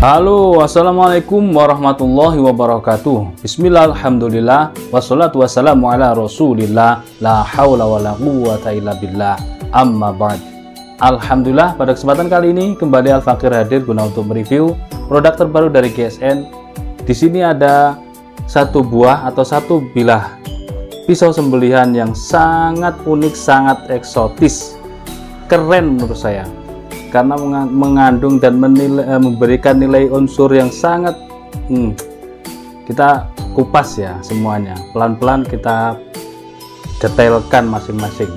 Halo, assalamualaikum warahmatullahi wabarakatuh. Bismillah, alhamdulillah, wassalatu wassalamu ala rasulillah, la hawla wa la quwwata illa billah, amma ba'd. Alhamdulillah, pada kesempatan kali ini kembali Al-Fakir hadir guna untuk mereview produk terbaru dari GSN. Di sini ada satu buah atau satu bilah pisau sembelihan yang sangat unik, sangat eksotis, keren menurut saya, karena mengandung dan memberikan nilai unsur yang sangat kita kupas ya semuanya, pelan-pelan kita detailkan masing-masing.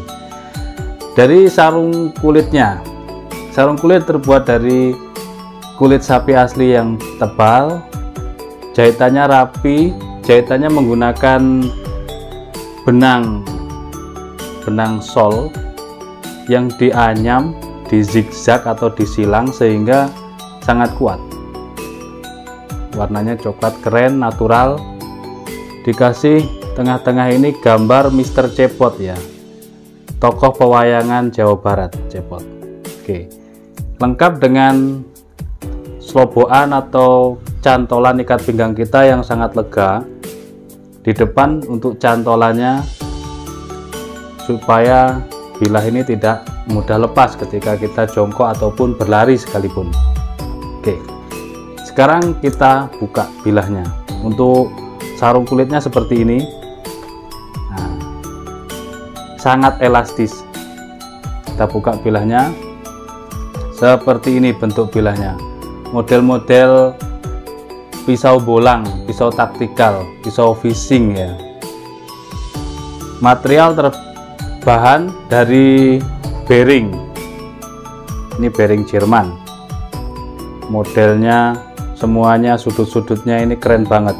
Dari sarung kulitnya, sarung kulit terbuat dari kulit sapi asli yang tebal, jahitannya rapi, jahitannya menggunakan benang sol yang dianyam, di zigzag atau disilang sehingga sangat kuat. Warnanya coklat, keren, natural. Dikasih tengah-tengah ini gambar Mr. Cepot ya, tokoh pewayangan Jawa Barat, Cepot. Oke, lengkap dengan sloboan atau cantolan ikat pinggang kita yang sangat lega. Di depan untuk cantolannya supaya bilah ini tidak mudah lepas ketika kita jongkok ataupun berlari sekalipun. Oke, sekarang kita buka bilahnya. Untuk sarung kulitnya seperti ini, nah, sangat elastis. Kita buka bilahnya seperti ini, bentuk bilahnya model-model pisau bolang, pisau taktikal, pisau fishing ya. Material terbahan dari bearing, ini bearing Jerman. Modelnya semuanya, sudut-sudutnya ini keren banget.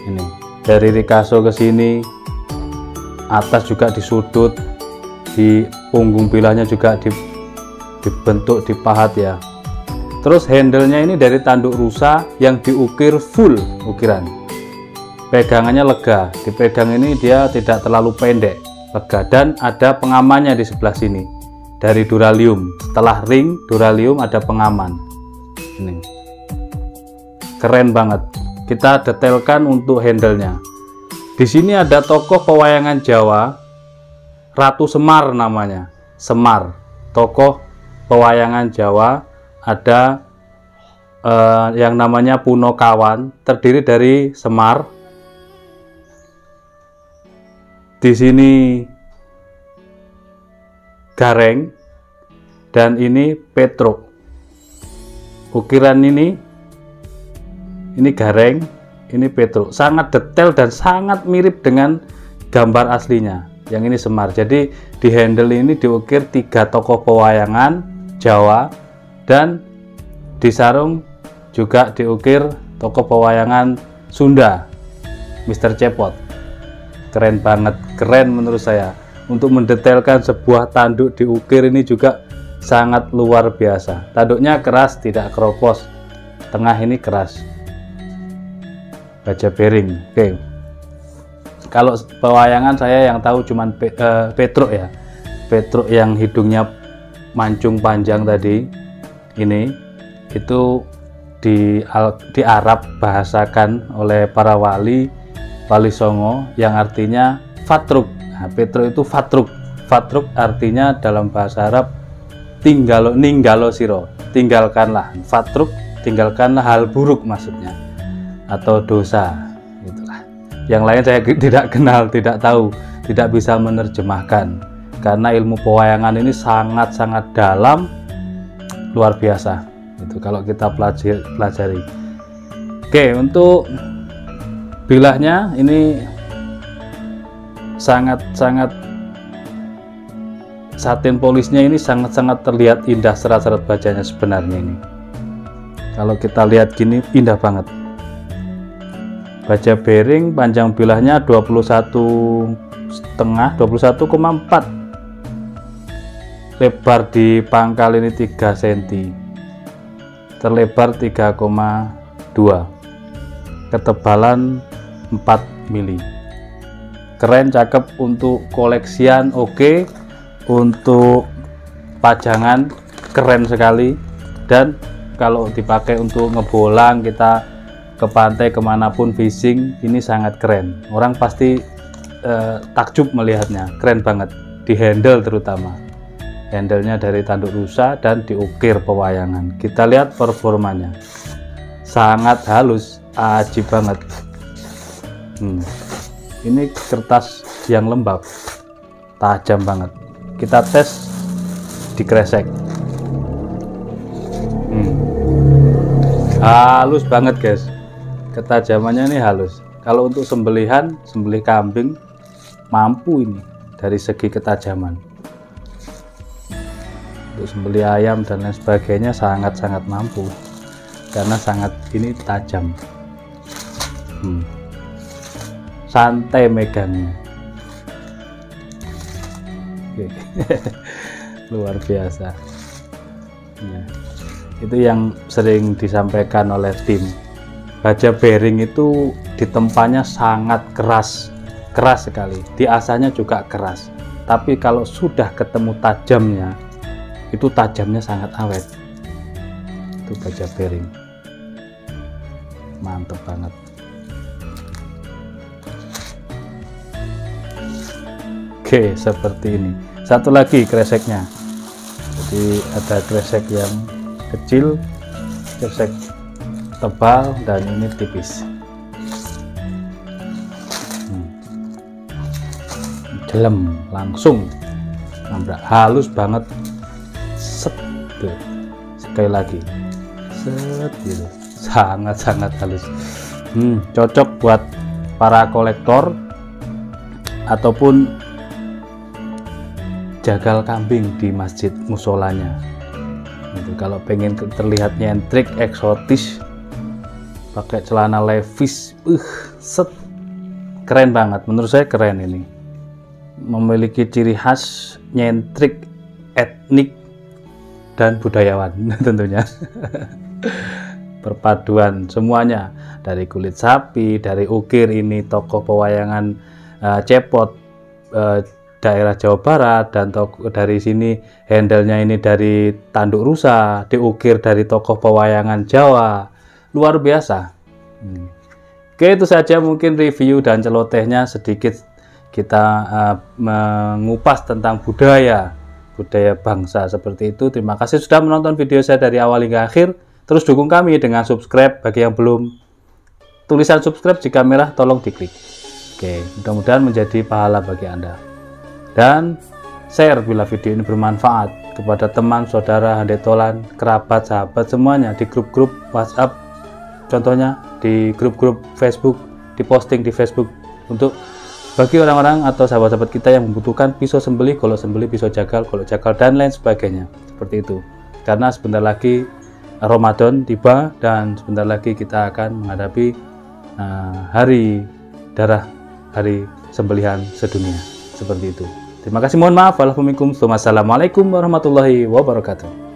Ini dari rikaso ke sini, atas juga di sudut, di punggung bilahnya juga dibentuk, dipahat ya. Terus handle-nya ini dari tanduk rusa yang diukir full ukiran. Pegangannya lega, dipegang ini dia tidak terlalu pendek, lega, dan ada pengamannya di sebelah sini dari duralium. Setelah ring duralium ada pengaman. Ini keren banget. Kita detailkan untuk handle-nya. Di sini ada tokoh pewayangan Jawa, Ratu Semar namanya. Semar, tokoh pewayangan Jawa. Ada yang namanya Punokawan, terdiri dari Semar. Di sini Gareng, dan ini Petruk. Ukiran ini Gareng, ini Petruk. Sangat detail dan sangat mirip dengan gambar aslinya. Yang ini Semar. Jadi di handle ini diukir 3 tokoh pewayangan Jawa, dan di sarung juga diukir tokoh pewayangan Sunda, Mr. Cepot. Keren banget, keren menurut saya. Untuk mendetailkan sebuah tanduk diukir ini juga sangat luar biasa. Tanduknya keras, tidak keropos. Tengah ini keras. Baja bearing. Oke. Kalau pewayangan saya yang tahu cuman Petruk ya. Petruk yang hidungnya mancung panjang tadi. Ini itu di Arab bahasakan oleh para wali Songo yang artinya Fatruk. Nah, Petruk itu Fatruk. Fatruk artinya dalam bahasa Arab ninggalo siro, tinggalkanlah. Fatruk, tinggalkanlah hal buruk maksudnya, atau dosa, itulah. Yang lain saya tidak kenal, tidak tahu, tidak bisa menerjemahkan, karena ilmu pewayangan ini sangat-sangat dalam, luar biasa itu kalau kita pelajari. Oke, untuk bilahnya ini sangat-sangat, satin polisnya ini sangat-sangat terlihat indah, serat-serat bajanya sebenarnya ini. Kalau kita lihat gini indah banget. Baja bearing, panjang bilahnya 21,5, 21,4. Lebar di pangkal ini 3 cm, terlebar 3,2, ketebalan 4 mili. Keren, cakep, untuk koleksian oke, untuk pajangan keren sekali, dan kalau dipakai untuk ngebolang, kita ke pantai kemanapun fishing, ini sangat keren. Orang pasti takjub melihatnya, keren banget. Di handle terutama, handlenya dari tanduk rusa dan diukir pewayangan. Kita lihat performanya, sangat halus, ajib banget. Ini kertas yang lembab, tajam banget. Kita tes di kresek. Halus banget guys, ketajamannya ini halus. Kalau untuk sembelih kambing mampu ini dari segi ketajaman. Untuk sembelih ayam dan lain sebagainya sangat-sangat mampu karena sangat ini tajam. Santai megangnya. Luar biasa. Nah, itu yang sering disampaikan oleh tim, baja bearing itu ditempanya sangat keras sekali, diasahnya juga keras, tapi kalau sudah ketemu tajamnya, itu tajamnya sangat awet. Itu baja bearing mantep banget. Oke, seperti ini. Satu lagi kreseknya, jadi ada kresek yang kecil, kresek tebal, dan ini tipis. Jelem langsung nabrak, halus banget. Set tuh. Sekali lagi set gitu, sangat halus. Cocok buat para kolektor ataupun jagal kambing di masjid musolanya. Kalau pengen terlihat nyentrik, eksotis, pakai celana levis, set, keren banget. Menurut saya keren ini. Memiliki ciri khas nyentrik, etnik, dan budayawan tentunya. Perpaduan semuanya, dari kulit sapi, dari ukir ini tokoh pewayangan Cepot daerah Jawa Barat, dan dari sini handlenya ini dari tanduk rusa, diukir dari tokoh pewayangan Jawa. Luar biasa. Oke, itu saja mungkin review dan celotehnya, sedikit kita mengupas tentang budaya bangsa seperti itu. Terima kasih sudah menonton video saya dari awal hingga akhir. Terus dukung kami dengan subscribe. Bagi yang belum, tulisan subscribe jika merah tolong diklik. Oke, mudah-mudahan menjadi pahala bagi Anda. Dan share bila video ini bermanfaat kepada teman, saudara, handetolan, kerabat, sahabat, semuanya, di grup-grup WhatsApp, contohnya di grup-grup Facebook, diposting di Facebook, untuk bagi orang-orang atau sahabat-sahabat kita yang membutuhkan pisau sembelih, golok sembelih, pisau jagal, golok jagal, dan lain sebagainya. Seperti itu. Karena sebentar lagi Ramadan tiba, dan sebentar lagi kita akan menghadapi hari darah, hari sembelihan sedunia. Seperti itu. Terima kasih, mohon maaf. Wassalamualaikum warahmatullahi wabarakatuh.